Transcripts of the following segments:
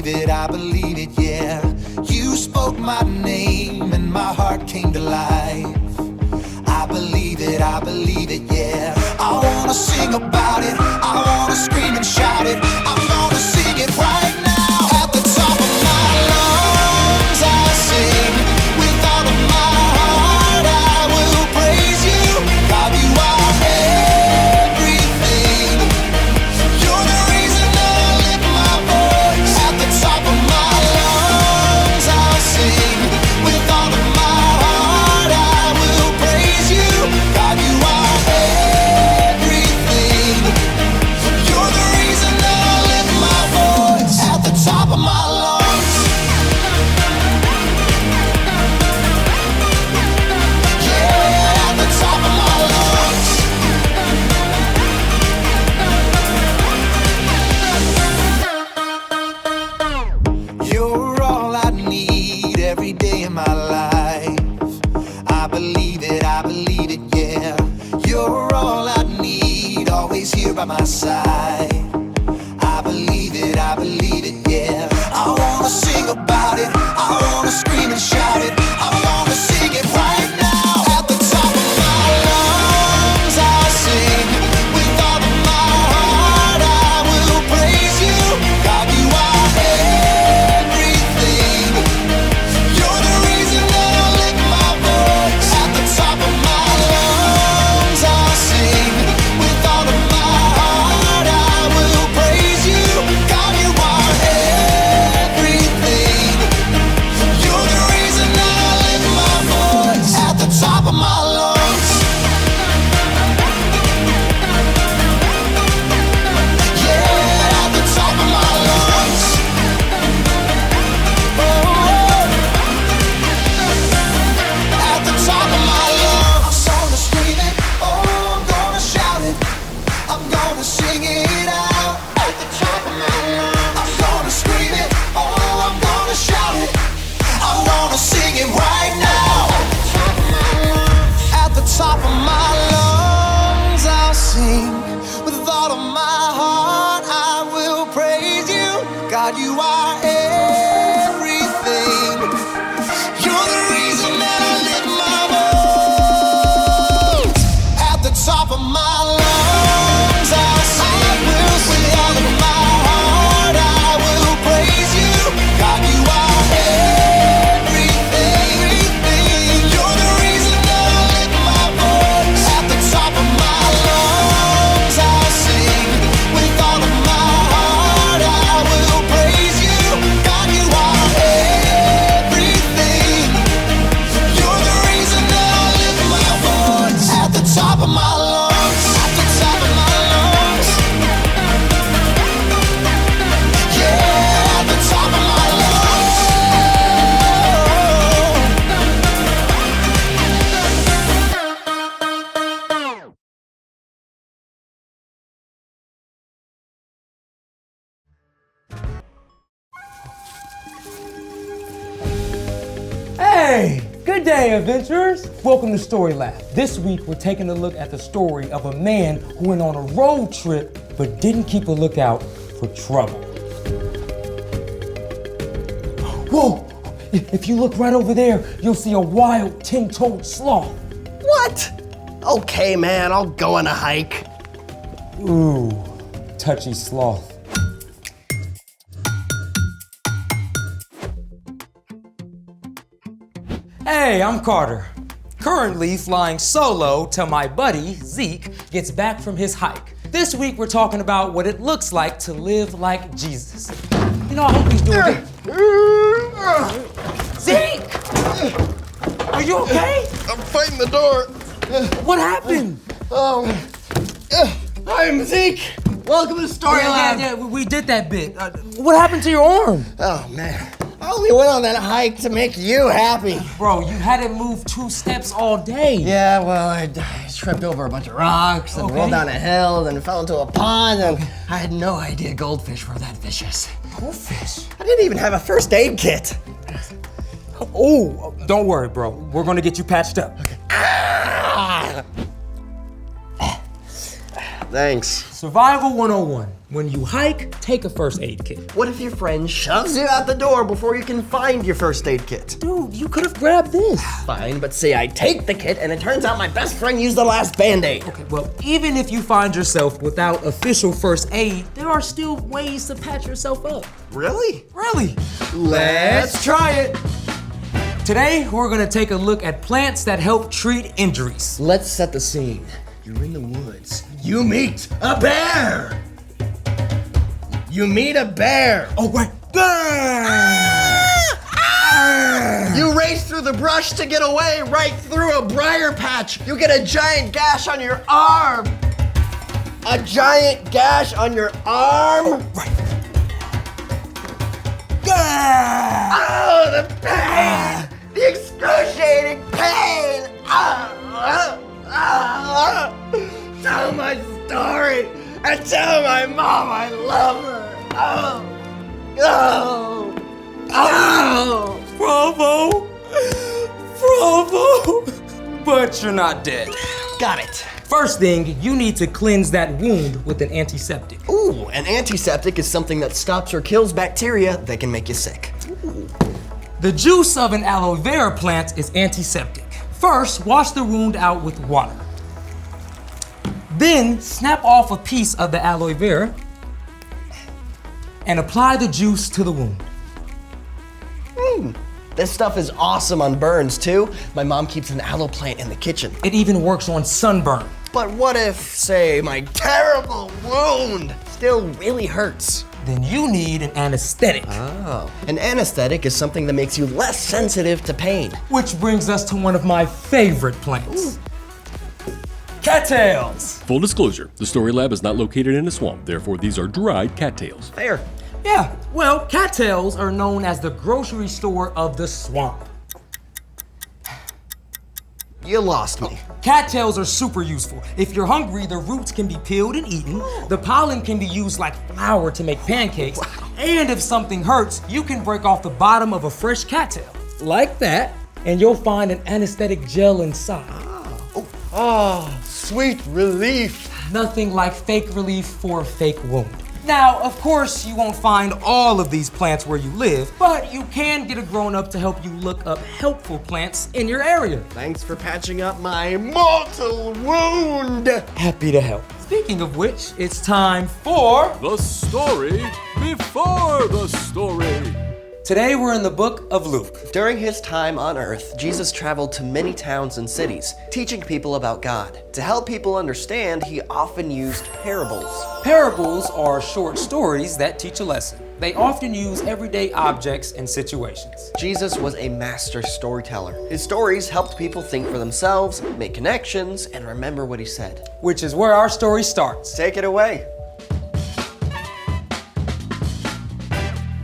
believe it, yeah. You spoke my name and my heart came to life. I believe it, yeah. I wanna sing about it, I wanna scream and shout it. I'm gonna sing it right now. At the top of my lungs I sing, with all of my heart I will praise you. God, you are everything. You're the reason I lift my voice. At the top of my lungs I'll sing, with all of my heart I will praise you. God, you are everything. You're the reason I lift my voice. At the top of my lungs. Yeah, at the top of my lungs. You're all I need every day in my life. I believe it, yeah. You're all I need, always here by my side. I believe it, yeah. I wanna sing about it, I wanna scream and shout it. I wanna sing it right now. At the top of my lungs I'll sing, with all of my heart I will praise you. God, you are everything. You're the reason that I lift my voice. At the top of my lungs I'll sing, with all of my heart I will praise you. God, you are everything. You're the reason that I lift my voice. At the top of my lungs. Yeah, at the top of my lungs. At the top of my lungs. I'm gonna scream it, oh, I'm gonna shout it. I'm gonna sing it out. At the top of my lungs. I'm gonna scream it, oh, I'm gonna shout it. I wanna sing it right now. At the top of my lungs I'll sing, with all of my heart I will praise you. God, you are everything. You're the reason that I lift my voice. At the top of my lungs I'll sing, with all of my heart I will praise you. God, you are everything. You're the reason that I lift my voice. At the top of my lungs I'll sing, with all of my heart I will praise you. God, you are everything. You're the reason that I lift my voice. At the top of my lungs. At the top of my lungs. Yeah, at the top of my lungs. Hey, good day, adventurers. Welcome to Story Lab. This week, we're taking a look at the story of a man who went on a road trip but didn't keep a lookout for trouble. Whoa! If you look right over there, you'll see a wild 10-toed sloth. What? Okay, man, I'll go on a hike. Ooh, touchy sloth. Hey, I'm Carter. Currently flying solo till my buddy, Zeke, gets back from his hike. This week we're talking about what it looks like to live like Jesus. You know, I hope he's doing it. Zeke! Are you okay? I'm fighting the door. What happened? I'm Zeke. Welcome to Story Lab. Yeah, we did that bit. What happened to your arm? Oh, man. I only went on that hike to make you happy. Bro, you hadn't moved 2 steps all day. Yeah, well, I tripped over a bunch of rocks and rolled down a hill, then fell into a pond, and I had no idea goldfish were that vicious. Goldfish? I didn't even have a first aid kit. Oh, don't worry, bro. We're gonna get you patched up. Ah! Thanks. Survival 101. When you hike, take a first aid kit. What if your friend shoves you out the door before you can find your first aid kit? Dude, you could have grabbed this. Fine, but say I take the kit and it turns out my best friend used the last Band-Aid. Okay, well, even if you find yourself without official first aid, there are still ways to patch yourself up. Really? Really? Let's try it. Today, we're gonna take a look at plants that help treat injuries. Let's set the scene. You're in the woods. You meet a bear! You meet a bear! Oh, wait. You race through the brush to get away, right through a briar patch. You get a giant gash on your arm. A giant gash on your arm? Right. Oh, the pain! The excruciating pain! Tell my story and tell my mom I love her. Bravo! Bravo! But you're not dead. Got it. First thing, you need to cleanse that wound with an antiseptic. Ooh, an antiseptic is something that stops or kills bacteria that can make you sick. The juice of an aloe vera plant is antiseptic. First, wash the wound out with water. Then, snap off a piece of the aloe vera and apply the juice to the wound. This stuff is awesome on burns too. My mom keeps an aloe plant in the kitchen. It even works on sunburn. But what if, say, my terrible wound still really hurts? Then you need an anesthetic. Oh. An anesthetic is something that makes you less sensitive to pain. Which brings us to one of my favorite plants. Cattails. Full disclosure, the Story Lab is not located in a swamp, therefore these are dried cattails. Fair. Yeah, well, cattails are known as the grocery store of the swamp. You lost me. Cattails are super useful. If you're hungry, the roots can be peeled and eaten. The pollen can be used like flour to make pancakes. And if something hurts, you can break off the bottom of a fresh cattail. Like that, and you'll find an anesthetic gel inside. Oh, sweet relief. Nothing like fake relief for a fake wound. Now, of course, you won't find all of these plants where you live, but you can get a grown-up to help you look up helpful plants in your area. Thanks for patching up my mortal wound. Happy to help. Speaking of which, it's time for... The story before the story. Today we're in the book of Luke. During his time on earth, Jesus traveled to many towns and cities, teaching people about God. To help people understand, he often used parables. Parables are short stories that teach a lesson. They often use everyday objects and situations. Jesus was a master storyteller. His stories helped people think for themselves, make connections, and remember what he said. Which is where our story starts. Take it away.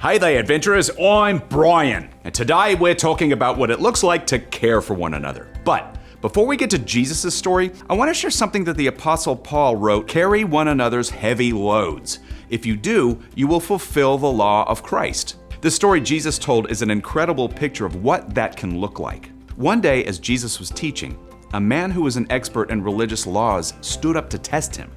Hey there, adventurers, I'm Brian, and today we're talking about what it looks like to care for one another. But before we get to Jesus' story, I want to share something that the Apostle Paul wrote, carry one another's heavy loads. If you do, you will fulfill the law of Christ. The story Jesus told is an incredible picture of what that can look like. One day, as Jesus was teaching, a man who was an expert in religious laws stood up to test him.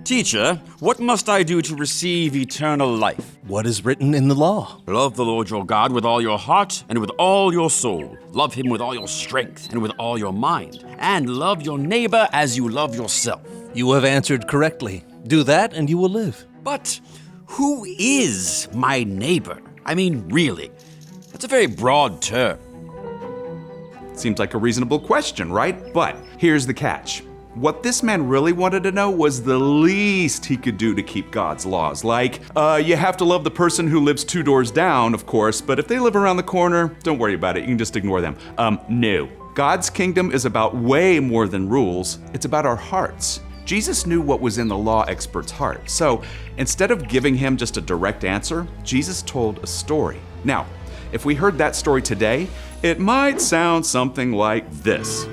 Teacher, what must I do to receive eternal life? What is written in the law? Love the Lord your God with all your heart and with all your soul. Love him with all your strength and with all your mind. And love your neighbor as you love yourself. You have answered correctly. Do that and you will live. But who is my neighbor? I mean, really, that's a very broad term. Seems like a reasonable question, right? But here's the catch. What this man really wanted to know was the least he could do to keep God's laws. Like, you have to love the person who lives 2 doors down, of course, but if they live around the corner, don't worry about it, you can just ignore them. No. God's kingdom is about way more than rules, it's about our hearts. Jesus knew what was in the law expert's heart, so instead of giving him just a direct answer, Jesus told a story. Now, if we heard that story today, it might sound something like this.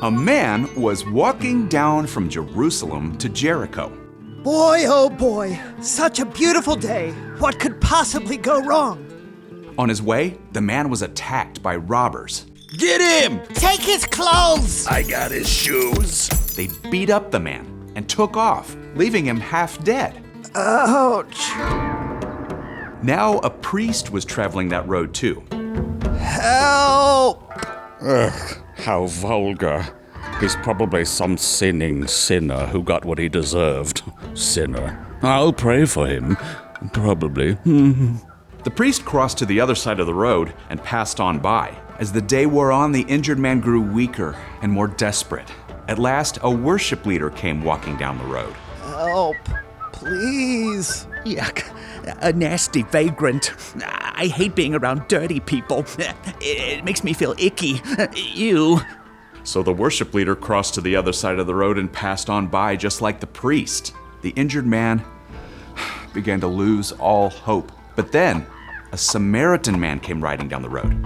A man was walking down from Jerusalem to Jericho. Boy, oh boy, such a beautiful day. What could possibly go wrong? On his way, the man was attacked by robbers. Get him! Take his clothes! I got his shoes. They beat up the man, and took off, leaving him half dead. Ouch. Now a priest was traveling that road too. Help! Ugh, how vulgar. He's probably some sinning sinner who got what he deserved. Sinner. I'll pray for him. Probably. The priest crossed to the other side of the road and passed on by. As the day wore on, the injured man grew weaker and more desperate. At last, a worship leader came walking down the road. Help, please. Yuck. A nasty vagrant. I hate being around dirty people. It makes me feel icky. Ew. So the worship leader crossed to the other side of the road and passed on by just like the priest. The injured man began to lose all hope. But then, a Samaritan man came riding down the road.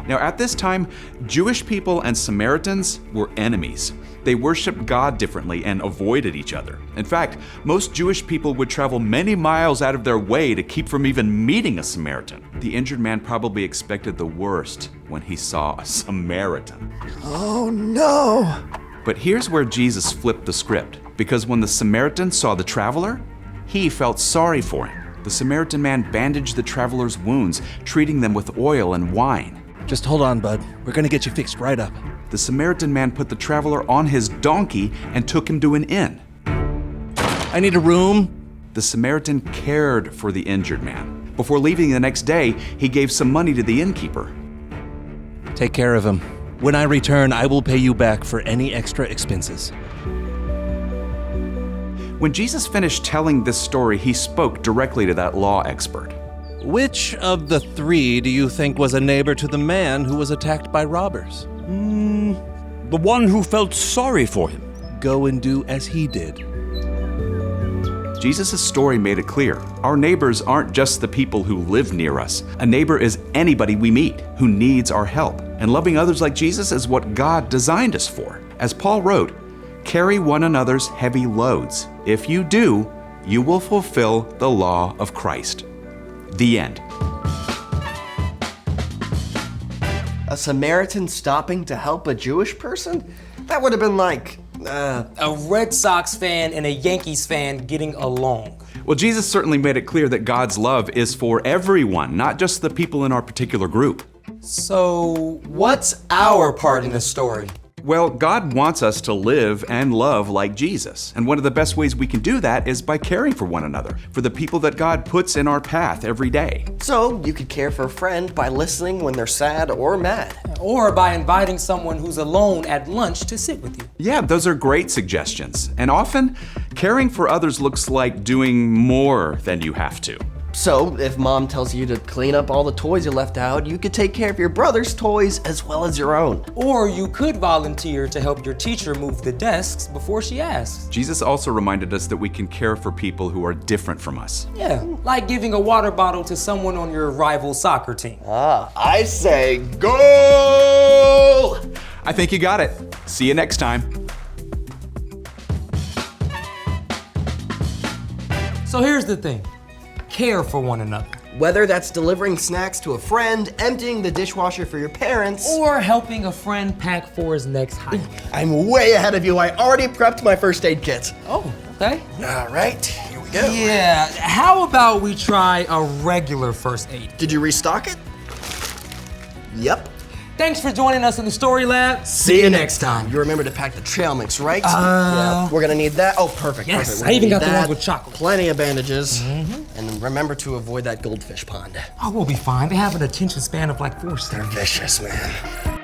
Now, at this time, Jewish people and Samaritans were enemies. They worshiped God differently and avoided each other. In fact, most Jewish people would travel many miles out of their way to keep from even meeting a Samaritan. The injured man probably expected the worst when he saw a Samaritan. Oh no! But here's where Jesus flipped the script, because when the Samaritan saw the traveler, he felt sorry for him. The Samaritan man bandaged the traveler's wounds, treating them with oil and wine. Just hold on, bud. We're gonna get you fixed right up. The Samaritan man put the traveler on his donkey and took him to an inn. I need a room. The Samaritan cared for the injured man. Before leaving the next day, he gave some money to the innkeeper. Take care of him. When I return, I will pay you back for any extra expenses. When Jesus finished telling this story, he spoke directly to that law expert. Which of the three do you think was a neighbor to the man who was attacked by robbers? The one who felt sorry for him. Go and do as he did. Jesus' story made it clear. Our neighbors aren't just the people who live near us. A neighbor is anybody we meet who needs our help. And loving others like Jesus is what God designed us for. As Paul wrote, carry one another's heavy loads. If you do, you will fulfill the law of Christ. The end. A Samaritan stopping to help a Jewish person? That would have been like, A Red Sox fan and a Yankees fan getting along. Well, Jesus certainly made it clear that God's love is for everyone, not just the people in our particular group. So, what's our part in the story? Well, God wants us to live and love like Jesus. And one of the best ways we can do that is by caring for one another, for the people that God puts in our path every day. so you could care for a friend by listening when they're sad or mad. Or by inviting someone who's alone at lunch to sit with you. Yeah, those are great suggestions. And often, caring for others looks like doing more than you have to. So, if mom tells you to clean up all the toys you left out, you could take care of your brother's toys as well as your own. Or you could volunteer to help your teacher move the desks before she asks. Jesus also reminded us that we can care for people who are different from us. Yeah, like giving a water bottle to someone on your rival soccer team. I say goal! I think you got it. See you next time. So here's the thing. Care for one another. Whether that's delivering snacks to a friend, emptying the dishwasher for your parents, Or helping a friend pack for his next hike. I'm way ahead of you. I already prepped my first aid kit. Oh, okay. All right, here we go. Yeah, how about we try a regular first aid? Did you restock it? Yep. Thanks for joining us in the Story Lab. See you next time. You remember to pack the trail mix, right? Yeah, we're gonna need that. Oh, perfect. Yes, perfect. We're I even gonna got need the one that. with chocolate. Plenty of bandages. And remember to avoid that goldfish pond. Oh, we'll be fine. They have an attention span of like 4 seconds. Vicious, man.